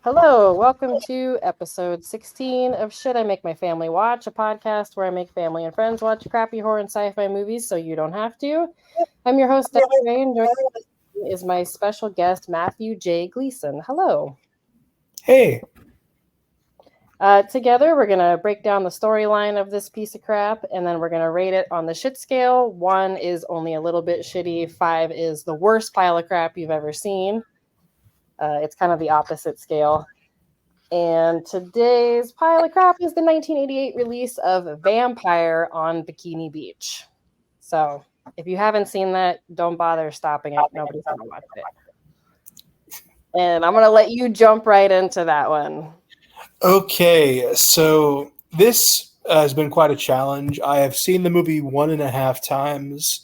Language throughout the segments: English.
Hello, welcome to episode 16 of Shit I Make My Family Watch, a podcast where I make family and friends watch crappy horror and sci-fi movies so you don't have to. I'm your host, Desiree, and joining me is my special guest, Matthew J. Gleason. Hello. Hey. Together, we're going to break down the storyline of this piece of crap, and then we're going to rate it on the shit scale. 1 is only a little bit shitty. 5 is the worst pile of crap you've ever seen. It's kind of the opposite scale. And today's pile of crap is the 1988 release of Vampire on Bikini Beach. So if you haven't seen that, don't bother stopping it. Nobody's going to watch it. And I'm going to let you jump right into that one. Okay, so this has been quite a challenge. I have seen the movie 1.5 times.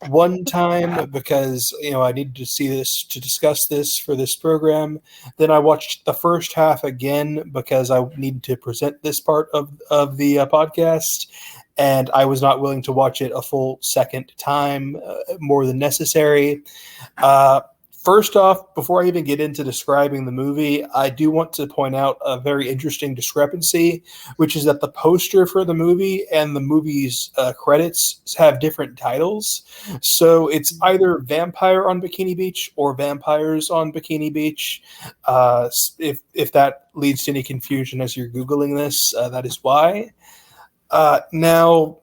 One time because I needed to see this to discuss this for this program. Then I watched the first half again because I needed to present this part of the podcast, and I was not willing to watch it a full second time, more than necessary. First off, before I even get into describing the movie, I do want to point out a very interesting discrepancy, which is that the poster for the movie and the movie's credits have different titles. So it's either Vampire on Bikini Beach or Vampires on Bikini Beach. If that leads to any confusion as you're Googling this, that is why. Now,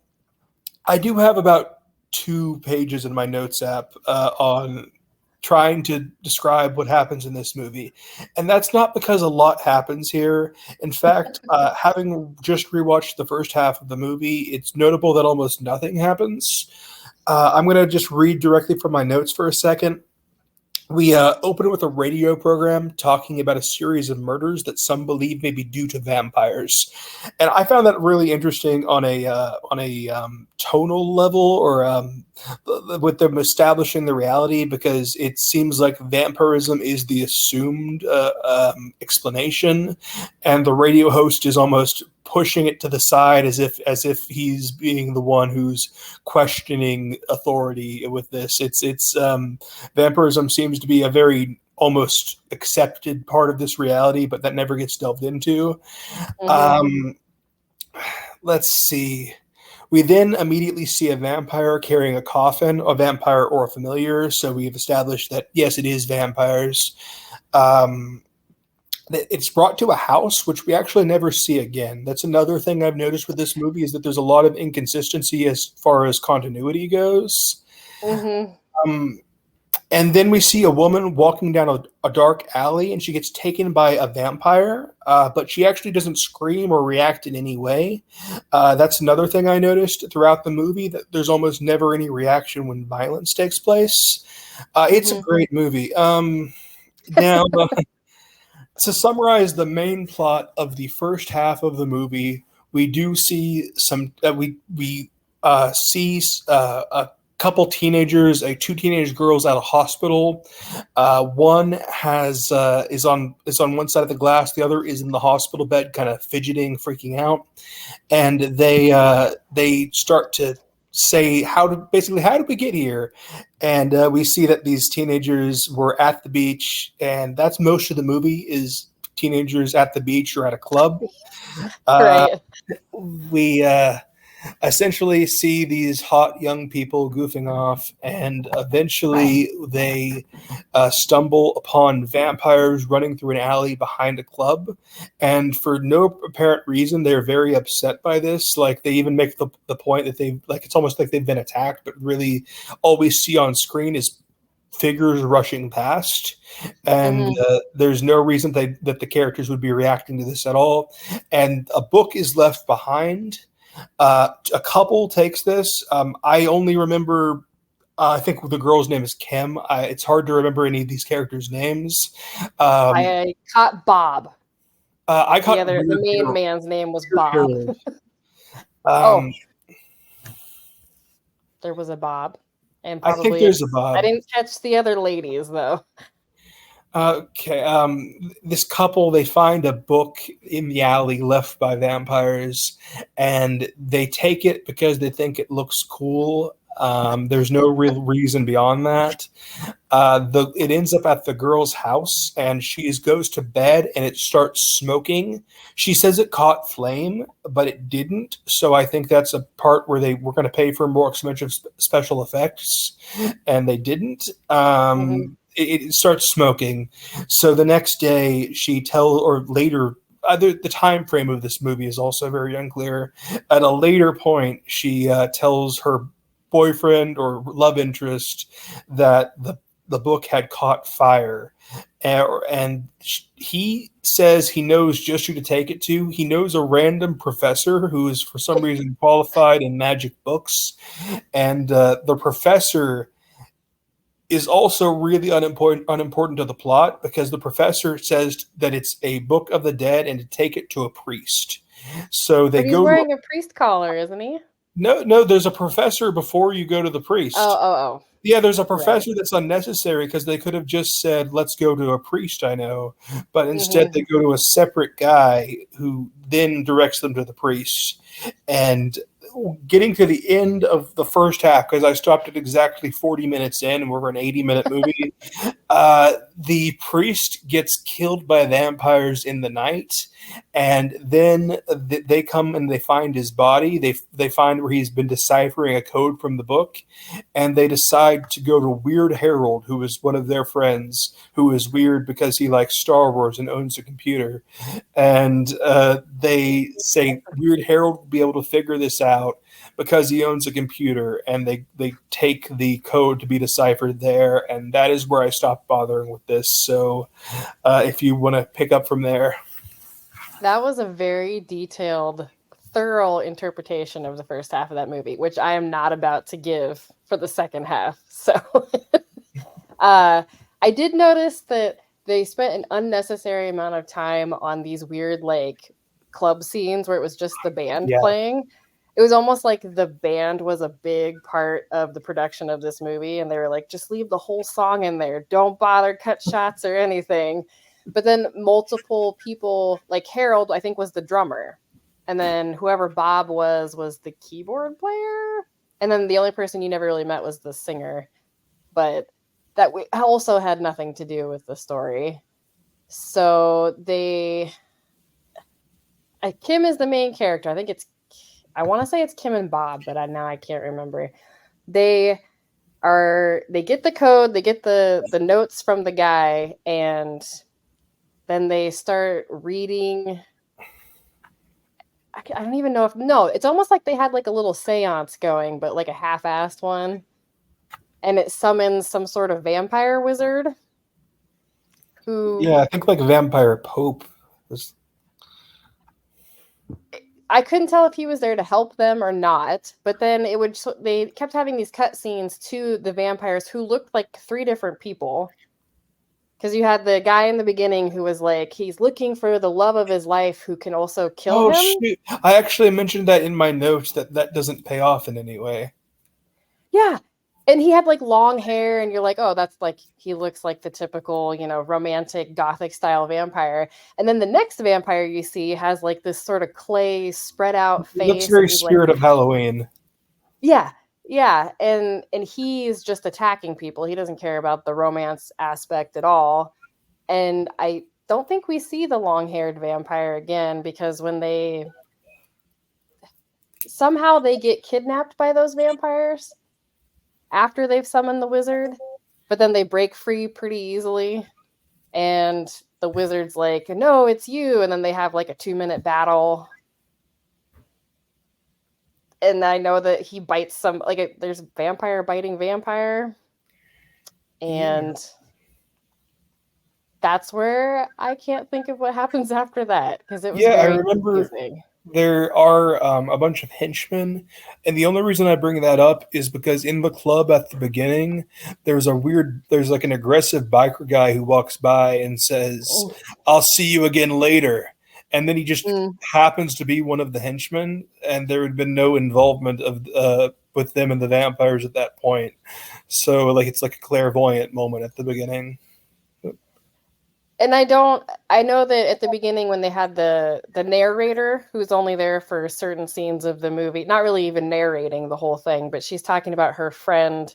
I do have about 2 pages in my notes app on trying to describe what happens in this movie. And that's not because a lot happens here. In fact, having just rewatched the first half of the movie, it's notable that almost nothing happens. I'm going to just read directly from my notes for a second. We open with a radio program talking about a series of murders that some believe may be due to vampires, and I found that really interesting on a tonal level, or with them establishing the reality, because it seems like vampirism is the assumed explanation, and the radio host is almost pushing it to the side as if he's being the one who's questioning authority with this. It's vampirism seems to be a very almost accepted part of this reality, but that never gets delved into. Mm-hmm. Let's see. We then immediately see a vampire carrying a coffin, a vampire or a familiar. So we've established that, yes, it is vampires. It's brought to a house, which we actually never see again. That's another thing I've noticed with this movie, is that there's a lot of inconsistency as far as continuity goes. Mm-hmm. And then we see a woman walking down a dark alley, and she gets taken by a vampire, but she actually doesn't scream or react in any way. That's another thing I noticed throughout the movie, that there's almost never any reaction when violence takes place. It's a great movie. Now... To summarize the main plot of the first half of the movie, we do see some. We see a couple teenagers, 2 teenage girls at a hospital. One is on one side of the glass, the other is in the hospital bed, kind of fidgeting, freaking out, and they start to say, how did we get here? And we see that these teenagers were at the beach, and that's most of the movie, is teenagers at the beach or at a club. Right. We essentially see these hot young people goofing off, and eventually they stumble upon vampires running through an alley behind a club, and for no apparent reason they're very upset by this. Like, they even make the point that it's almost like they've been attacked, but really all we see on screen is figures rushing past, and there's no reason that the characters would be reacting to this at all. And a book is left behind. A couple takes this. I only remember, I think the girl's name is Kim. It's hard to remember any of these characters' names. I caught Bob. I caught the main man's name was Bob. There was a Bob. And probably, I think there's a Bob. I didn't catch the other ladies, though. Okay. This couple, they find a book in the alley left by vampires, and they take it because they think it looks cool. There's no real reason beyond that. It ends up at the girl's house, and she goes to bed, and it starts smoking. She says it caught flame, but it didn't. So I think that's a part where they were going to pay for more expensive special effects, and they didn't. Hmm. It starts smoking. So the next day, or later. The time frame of this movie is also very unclear. At a later point, she tells her boyfriend or love interest that the book had caught fire. And he says he knows just who to take it to. He knows a random professor who is, for some reason, qualified in magic books. And the professor is also really unimportant to the plot because the professor says that it's a book of the dead and to take it to a priest. So they But he's go to wearing a priest collar, isn't he? no. There's a professor before you go to the Oh, priest. oh, oh. Yeah, there's a You're right. professor that's unnecessary because they could have just said, "Let's go to a priest." I know, but instead Hmm. they go to a separate guy who then directs them to the priest. And getting to the end of the first half, because I stopped at exactly 40 minutes in, and we're an 80-minute movie. The priest gets killed by vampires in the night, and then they come and they find his body. They find where he's been deciphering a code from the book, and they decide to go to Weird Harold, who is one of their friends, who is weird because he likes Star Wars and owns a computer. And they say Weird Harold will be able to figure this out because he owns a computer, and they take the code to be deciphered there, and that is where I stopped bothering with this. So if you want to pick up from there. That was a very detailed, thorough interpretation of the first half of that movie, which I am not about to give for the second half. So uh, I did notice that they spent an unnecessary amount of time on these weird, like, club scenes where it was just the band Yeah. playing. It was almost like the band was a big part of the production of this movie, and they were like, just leave the whole song in there. Don't bother cut shots or anything. But then multiple people, like Harold, I think was the drummer, and then whoever Bob was the keyboard player, and then the only person you never really met was the singer. But that also had nothing to do with the story. So Kim is the main character. I want to say it's Kim and Bob, but now I can't remember. They they get the code, they get the notes from the guy, and then they start reading. I don't even know if no, it's almost like they had like a little seance going, but like a half-assed one, and it summons some sort of vampire wizard who Yeah, I think like Vampire Pope was. I couldn't tell if he was there to help them or not. But then they kept having these cut scenes to the vampires who looked like three different people. Because you had the guy in the beginning who was like, he's looking for the love of his life who can also kill Oh him. shoot! I actually mentioned that in my notes that doesn't pay off in any way. Yeah. And he had like long hair, and you're like, oh, that's like, he looks like the typical, romantic gothic style vampire. And then the next vampire you see has like this sort of clay spread out It looks face, and very he's like, Spirit of Halloween. yeah, yeah, and he's just attacking people. He doesn't care about the romance aspect at all. And I don't think we see the long-haired vampire again because when they somehow they get kidnapped by those vampires after they've summoned the wizard, but then they break free pretty easily, and the wizard's like, "No, it's you." And then they have like a 2-minute battle. And I know that he bites there's vampire biting vampire, Yeah, and that's where I can't think of what happens after that because it was yeah. I very remember confusing. there are a bunch of henchmen, and the only reason I bring that up is because in the club at the beginning, there's like an aggressive biker guy who walks by and says, Oh. "I'll see you again later," and then he just Mm. happens to be one of the henchmen, and there had been no involvement of with them and the vampires at that point. So like it's like a clairvoyant moment at the beginning. And I don't. I know that at the beginning when they had the narrator who's only there for certain scenes of the movie, not really even narrating the whole thing, but she's talking about her friend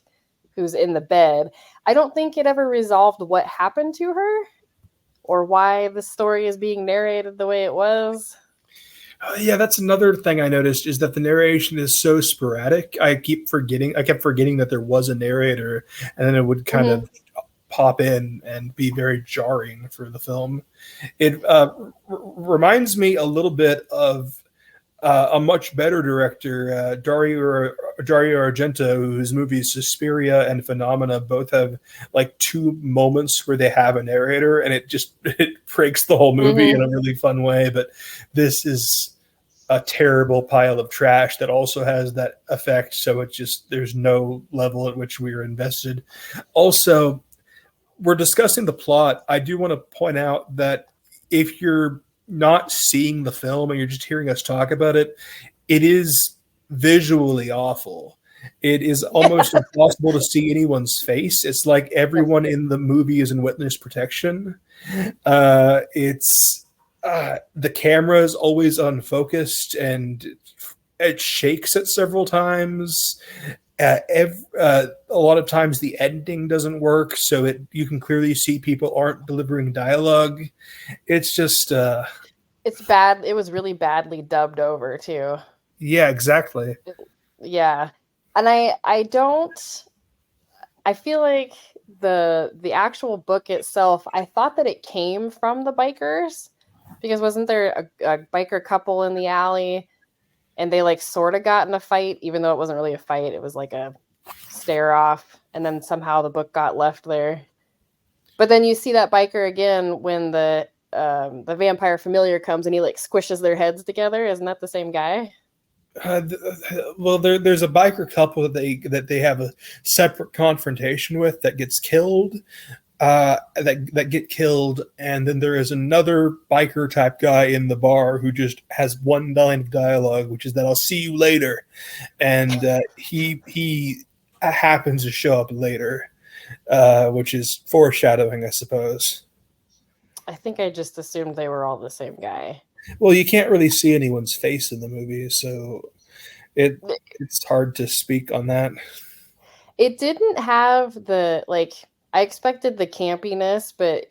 who's in the bed. I don't think it ever resolved what happened to her or why the story is being narrated the way it was. Yeah, that's another thing I noticed is that the narration is so sporadic. I kept forgetting that there was a narrator, and then it would kind Mm-hmm. of pop in and be very jarring for the film. It reminds me a little bit of a much better director, Dario Argento, whose movies Suspiria and Phenomena both have like two moments where they have a narrator, and it just it breaks the whole movie in Mm-hmm. a really fun way. But this is a terrible pile of trash that also has that effect. So it's just there's no level at which we are invested. Also, we're discussing the plot. I do want to point out that if you're not seeing the film and you're just hearing us talk about it, it is visually awful. It is Yeah. almost impossible to see anyone's face. It's like everyone in the movie is in witness protection. It's the camera is always unfocused and it shakes it several times. A lot of times the editing doesn't work, so you can clearly see people aren't delivering dialogue. It's just It's bad. It was really badly dubbed over too. yeah, exactly. Yeah. And I don't I feel like the actual book itself, I thought that it came from the bikers because wasn't there a biker couple in the alley and they like sort of got in a fight even though it wasn't really a fight, it was like a stare off and then somehow the book got left there. But then you see that biker again when the vampire familiar comes and he like squishes their heads together. Isn't that the same guy? Well, there's a biker couple that they have a separate confrontation with that gets killed. That get killed, and then there is another biker type guy in the bar who just has one line of dialogue, which is that "I'll see you later," and he happens to show up later, which is foreshadowing, I suppose. I think I just assumed they were all the same guy. Well, you can't really see anyone's face in the movie, so it's hard to speak on that. It didn't have the like I expected the campiness, but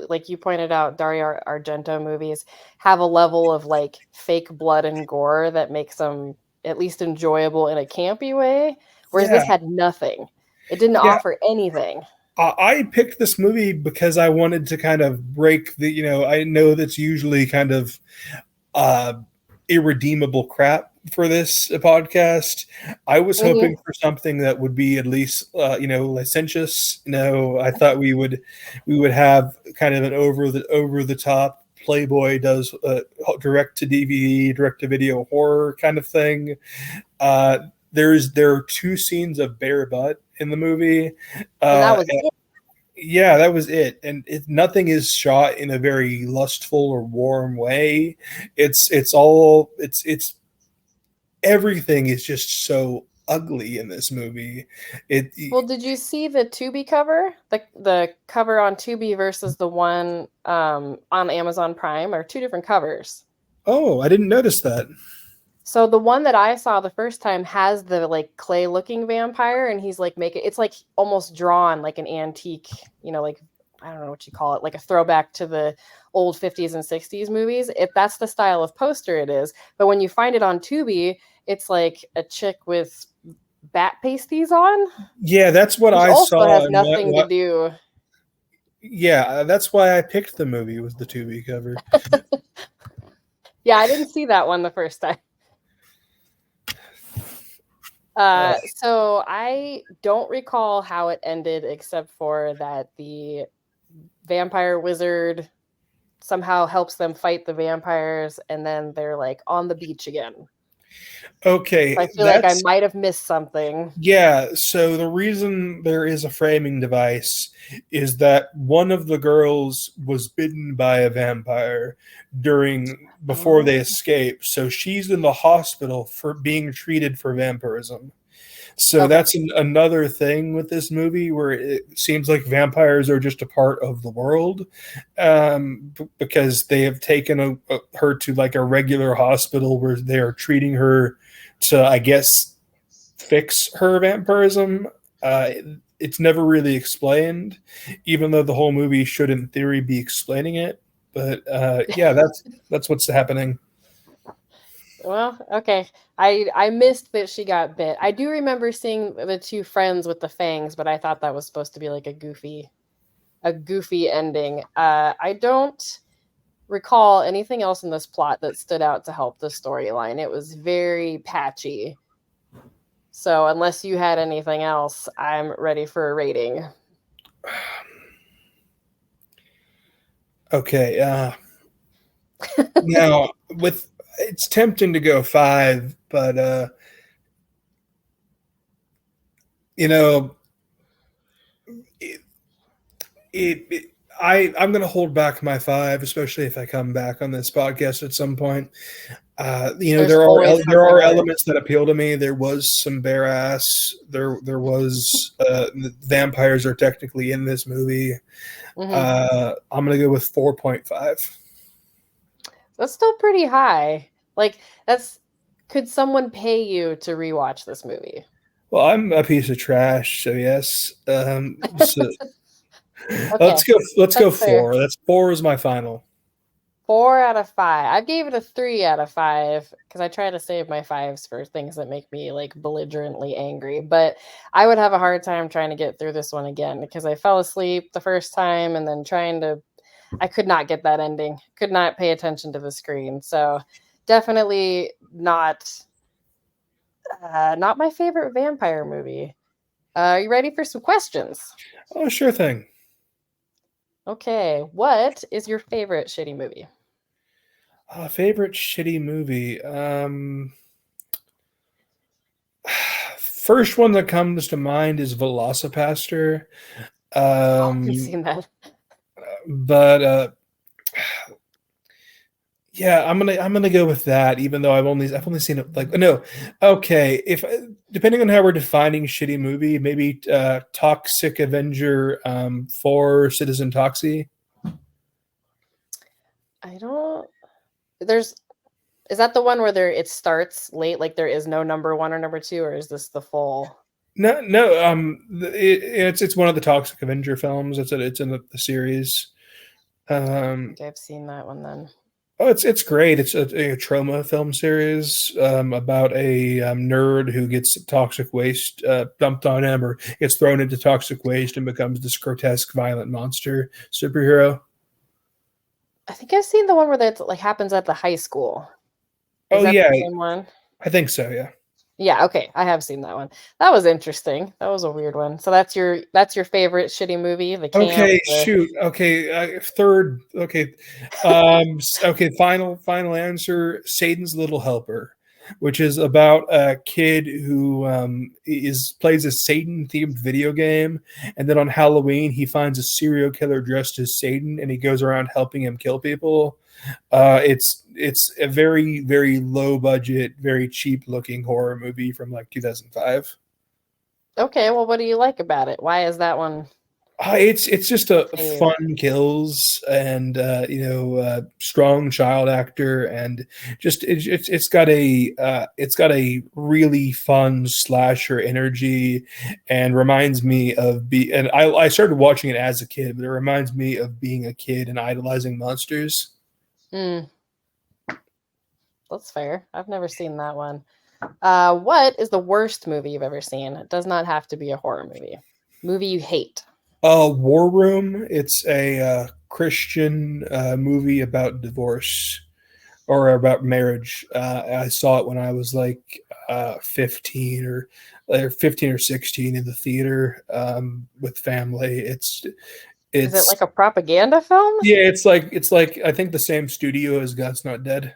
like you pointed out, Dario Argento movies have a level of like fake blood and gore that makes them at least enjoyable in a campy way, whereas Yeah, this had nothing. It didn't yeah. offer anything. I picked this movie because I wanted to kind of break the, I know that's usually kind of uh, irredeemable crap for this podcast. I was Mhm. hoping for something that would be at least, licentious. I thought we would have kind of an over the top Playboy does direct to DVD, direct to video horror kind of thing. There are two scenes of bare butt in the movie. And that Uh, was it. yeah, that was it. And nothing is shot in a very lustful or warm way. It's everything is just so ugly in this movie. It Well, did you see the Tubi cover? The cover on Tubi versus the one on Amazon Prime are two different covers. Oh, I didn't notice that. So the one that I saw the first time has the like clay looking vampire and he's like making it's like almost drawn like an antique, like I don't know what you call it, like a throwback to the old 50s and 60s movies. If that's the style of poster it is. But when you find it on Tubi, it's like a chick with bat pasties on, Yeah, that's what which I also saw. has And nothing to do. yeah, that's why I picked the movie was the Tubi cover. Yeah, I didn't see that one the first time. Uh, So I don't recall how it ended, except for that the vampire wizard somehow helps them fight the vampires, and then they're like on the beach again. So I okay, feel like I that's might have missed something. yeah, so the reason there is a framing device is that one of the girls was bitten by a vampire during before Oh. they escape. So she's in the hospital for being treated for vampirism. So Okay. that's another thing with this movie where it seems like vampires are just a part of the world, because they have taken her to like a regular hospital where they are treating her to, I guess, fix her vampirism. Uh, it's never really explained, even though the whole movie should, in theory, be explaining it. But yeah, that's what's happening. Well, okay. I missed that she got bit. I do remember seeing the two friends with the fangs, but I thought that was supposed to be like a goofy ending. I don't recall anything else in this plot that stood out to help the storyline. It was very patchy. So unless you had anything else, I'm ready for a rating. Okay, now with it's tempting to go 5, but you know, it, it I'm going to hold back my 5, especially if I come back on this podcast at some point. There's always There something are worse. elements that appeal to me. There was some bare ass. There was vampires are technically in this movie. Hmm. I'm gonna go with 4.5. That's still pretty high. Like that's could someone pay you to rewatch this movie? Well, I'm a piece of trash, so yes. So Okay, let's go that's fair. 4. That's 4 is my final. 4 out of 5. I gave it a 3 out of 5 because I try to save my fives for things that make me like belligerently angry. But I would have a hard time trying to get through this one again because I fell asleep the first time and then I could not get that ending, could not pay attention to the screen. So definitely not my favorite vampire movie. Are you ready for some questions? Oh, sure thing. Okay, what is your favorite shitty movie? Favorite shitty movie. First one that comes to mind is Velocipaster. Oh, have you Um, seen that? but yeah, I'm gonna go with that. Even though I've only seen it like no, okay. If depending on how we're defining shitty movie, maybe Toxic Avenger 4 Citizen Toxie. I don't. There's Is that the one where it starts late, like there is no number one or number two, or is this the full? No, no. It's one of the Toxic Avenger films. It's in the series. I don't Um, think I've seen that one then. oh, it's great. It's a trauma film series about a nerd who gets toxic waste dumped on him, or gets thrown into toxic waste and becomes this grotesque, violent monster superhero. I think I've seen the one where that like happens at the high school. Is Oh that yeah, the same one? I think so. Yeah. Yeah, okay. I have seen that one. That was interesting. That was a weird one. So that's your favorite shitty movie, the camp, Okay, the shoot. Okay, third. Okay, okay. Final answer. Satan's Little Helper, which is about a kid who is plays a Satan-themed video game, and then on Halloween he finds a serial killer dressed as Satan, and he goes around helping him kill people. It's a very low budget, very cheap looking horror movie from like 2005. Okay, well what do you like about it? Why is that one It's just a fave? fun kills and strong child actor, and just it's got a really fun slasher energy, and reminds me of be and I started watching it as a kid, but it reminds me of being a kid and idolizing monsters. Hmm, that's fair. I've never seen that one. What is the worst movie you've ever seen? It does not have to be a horror movie. Movie you hate. War Room. It's a Christian movie about divorce or about marriage. I saw it when I was like 15 or 15 or 16 in the theater with family. Is it It's like a propaganda film? yeah, it's like I think the same studio as God's Not Dead.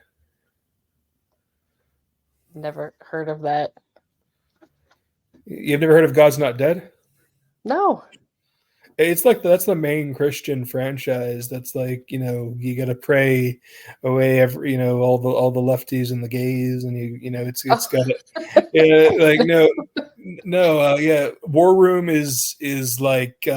Never heard of that. You've never heard of God's Not Dead? No. It's like that's the main Christian franchise. That's like, you got to pray away every, all the lefties and the gays, and it's Oh, got it. Yeah, like no, no, yeah. War Room is like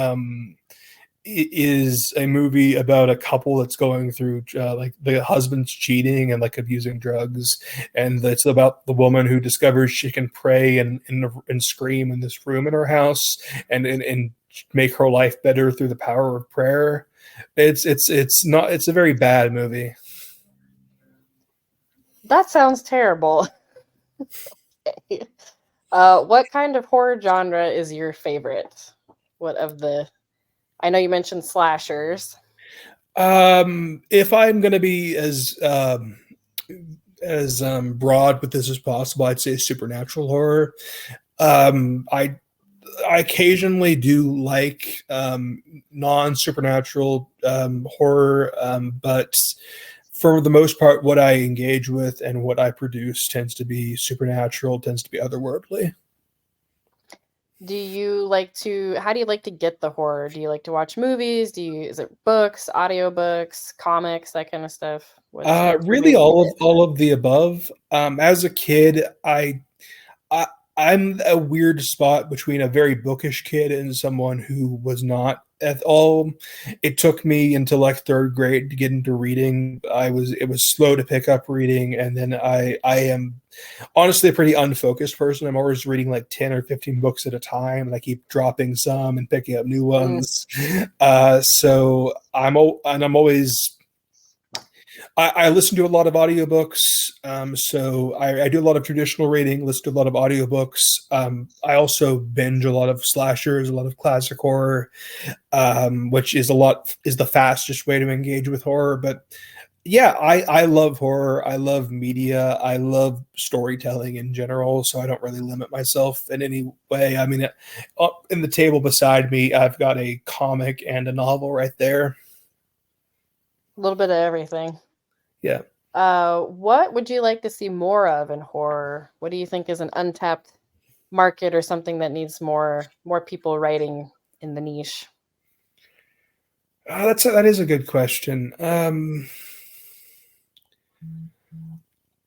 is a movie about a couple that's going through like the husband's cheating and like abusing drugs, and it's about the woman who discovers she can pray and scream in this room in her house and make her life better through the power of prayer. It's a very bad movie. that sounds terrible. What kind of horror genre is your favorite? What of the? I know you mentioned slashers. If I'm gonna be as broad with this as possible, I'd say supernatural horror. I occasionally do like non supernatural horror, but for the most part, what I engage with and what I produce tends to be supernatural, tends to be otherworldly. Do you like to? How do you like to get the horror? Do you like to watch movies? Is it books, audiobooks, comics, that kind of stuff? What's your Really, main all of method? all of the above. As a kid, I I'm a weird spot between a very bookish kid and someone who was not at all. It took me until like third grade to get into reading. It was slow to pick up reading, and then I am honestly a pretty unfocused person. I'm always reading like 10 or 15 books at a time, and I keep dropping some and picking up new Mm, ones. So I'm always I listen to a lot of audiobooks. So I do a lot of traditional reading, listen to a lot of audiobooks. I also binge a lot of slashers, a lot of classic horror, which is the fastest way to engage with horror. But yeah, I love horror. I love media. I love storytelling in general. So I don't really limit myself in any way. I mean, up in the table beside me, I've got a comic and a novel right there. a little bit of everything. Yeah. What would you like to see more of in horror? What do you think is an untapped market or something that needs more people writing in the niche? That is a good question.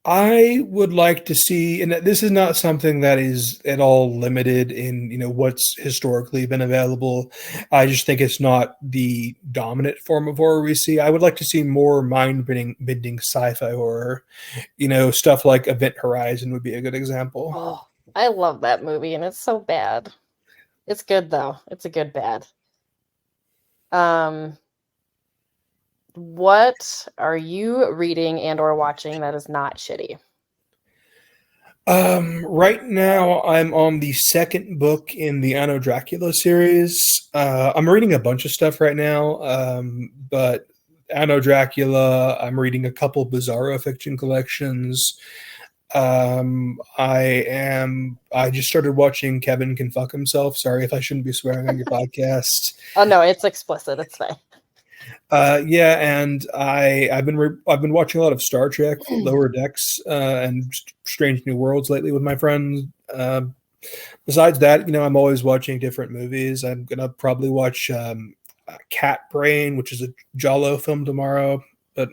I would like to see, and this is not something that is at all limited in what's historically been available. I just think it's not the dominant form of horror we see. I would like to see more mind-bending sci-fi horror. Stuff like Event Horizon would be a good example. Oh, I love that movie and it's so bad. It's good though. It's a good bad. Um, what are you reading and or watching that is not shitty? Right now, I'm on the second book in the Anno Dracula series. I'm reading a bunch of stuff right now, but Anno Dracula, I'm reading a couple Bizarro fiction collections. I just started watching Kevin Can Fuck Himself. Sorry if I shouldn't be swearing on your podcast. Oh no, it's explicit. It's fine. Yeah, and I've been watching a lot of Star Trek, Lower Decks, and Strange New Worlds lately with my friends. Besides that, I'm always watching different movies. I'm gonna probably watch Cat Brain, which is a Giallo film tomorrow. But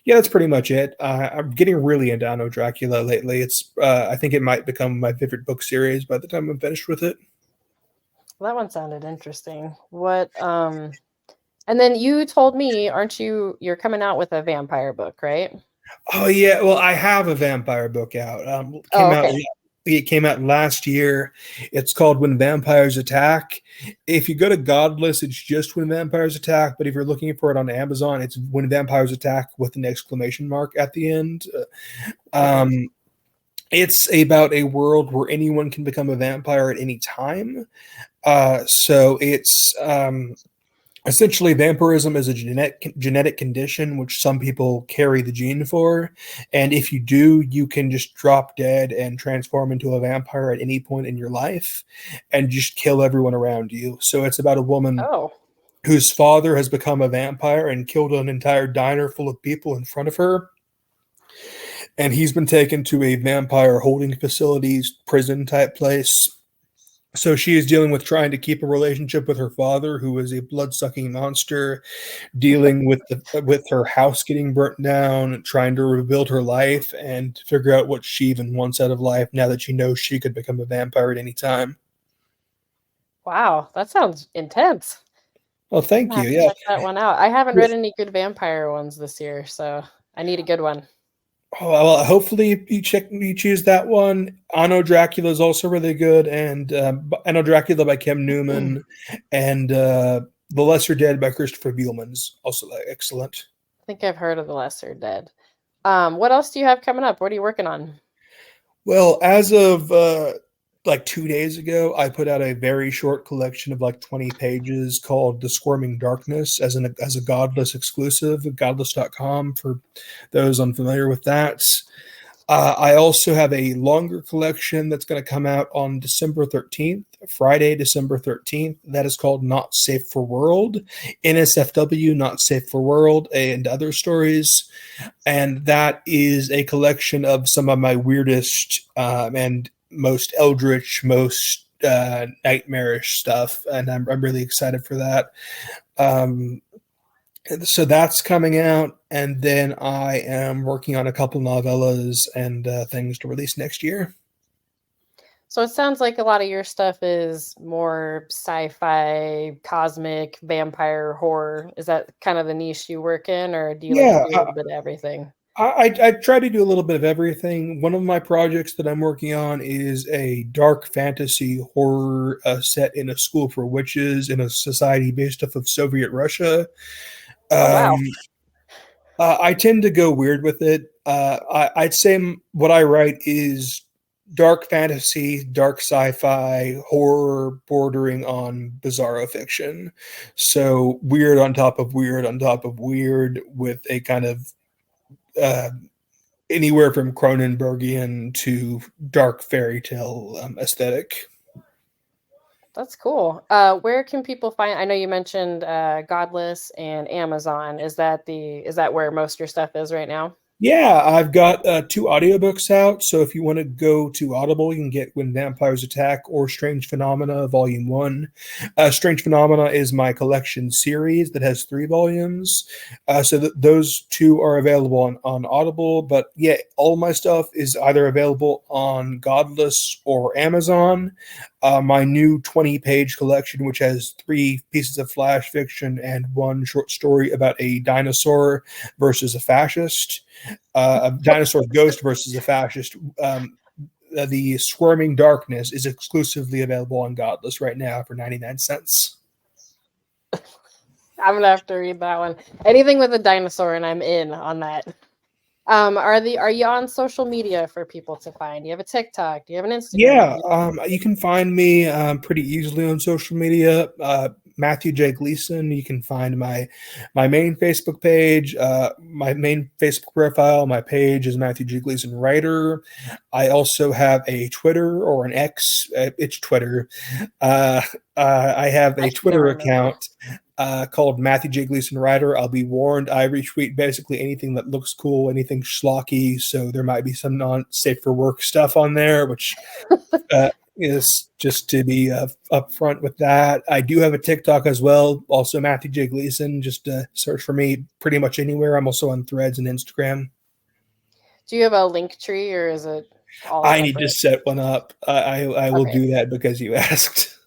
yeah, that's pretty much it. I'm getting really into Anno Dracula lately. I think it might become my favorite book series by the time I'm finished with it. Well, that one sounded interesting. What and then you told me, aren't you're coming out with a vampire book, right? Oh yeah, well I have a vampire book out. Oh, okay. It came out last year. It's called When Vampires Attack. If you go to Godless, it's just When Vampires Attack. But if you're looking for it on Amazon, it's When Vampires Attack with an exclamation mark at the end. Okay. Um, it's about a world where anyone can become a vampire at any time. So it's essentially, vampirism is a genetic condition which some people carry the gene for, and if you do, you can just drop dead and transform into a vampire at any point in your life, and just kill everyone around you. So it's about a woman Oh. whose father has become a vampire and killed an entire diner full of people in front of her, and he's been taken to a vampire holding facilities prison type place So she is dealing with trying to keep a relationship with her father, who is a blood-sucking monster, dealing with her house getting burnt down, trying to rebuild her life, and figure out what she even wants out of life now that she knows she could become a vampire at any time. Wow, that sounds intense. Well, I'm thank gonna you. have to Yeah. check that one out. I haven't Yeah. read any good vampire ones this year, so I need a good one. Oh, well, hopefully you choose that one. Anno Dracula is also really good, and Anno Dracula by Kim I Newman, and The Lesser Dead by Christopher Bielman's also excellent. think I've heard of The Lesser Dead. What else do you have coming up? What are you working on? Well, as of like 2 days ago, I put out a very short collection of like 20 pages called The Squirming Darkness as a Godless exclusive at godless.com for those unfamiliar with that. I also have a longer collection that's going to come out on December 13th, Friday, December 13th. That is called Not Safe for World, NSFW, Not Safe for World, and other stories. And that is a collection of some of my weirdest and most eldritch, most nightmarish stuff. And I'm really excited for that. Um, so that's coming out, and then I am working on a couple novellas and things to release next year. So it sounds like a lot of your stuff is more sci-fi, cosmic, vampire, horror. Is that kind of the niche you work in, or do you like to Yeah, do a little bit of everything? I try to do a little bit of everything. One of my projects that I'm working on is a dark fantasy horror set in a school for witches in a society based off of Soviet Russia. Oh wow. Um, I tend to go weird with it. I'd say what I write is dark fantasy, dark sci-fi, horror bordering on bizarro fiction. So weird on top of weird on top of weird with a kind of uh, anywhere from Cronenbergian to dark fairy tale aesthetic. That's cool. Where can people find? I know you mentioned Godless and Amazon. Is that where most of your stuff is right now? Yeah, I've got two audiobooks out. So if you want to go to Audible, you can get When Vampires Attack or Strange Phenomena, Volume 1. Strange Phenomena is my collection series that has 3 volumes. Those two are available on Audible. But yeah, all my stuff is either available on Godless or Amazon. My new 20-page collection, which has 3 pieces of flash fiction and one short story about a dinosaur versus a fascist, a dinosaur ghost versus a fascist. The Squirming Darkness is exclusively available on Godless right now for 99 cents. I'm gonna have to read that one. Anything with a dinosaur, and I'm in on that. Are you on social media for people to find? Do you have a TikTok? Do you have an Instagram? Yeah, you can find me pretty easily on social media. Matthew J. Gleason. You can find my main Facebook page, my main Facebook profile. My page is Matthew J. Gleason Writer. I also have a Twitter or an X. It's Twitter. Uh, I have I a should know Twitter remember. account called Matthew J. Gleason Writer. I'll be warned, I retweet basically anything that looks cool, anything schlocky. So there might be some non safe for work stuff on there, which is just to be upfront with that. I do have a TikTok as well, also Matthew J. Gleason. Just search for me pretty much anywhere. I'm also on Threads and Instagram. Do you have a link tree, or is it all I need to separate? set one up. I will Okay. do that because you asked.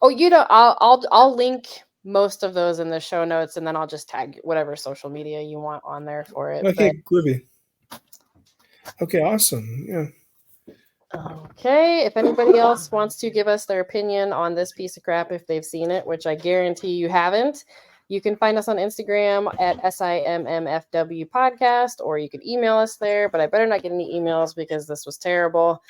Oh, you know, I'll link most of those in the show notes, and then I'll just tag whatever social media you want on there for it. But Okay, groovy. Okay, awesome. Yeah. okay, if anybody else wants to give us their opinion on this piece of crap, if they've seen it, which I guarantee you haven't, you can find us on Instagram at SIMMFW podcast, or you can email us there. But I better not get any emails because this was terrible.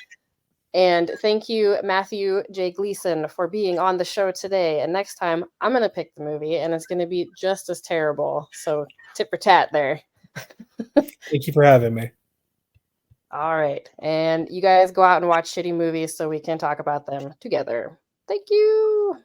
And thank you, Matthew J. Gleason, for being on the show today. And next time, I'm going to pick the movie, and it's going to be just as terrible. So, tit for tat there. Thank you for having me. All right. And you guys go out and watch shitty movies so we can talk about them together. Thank you.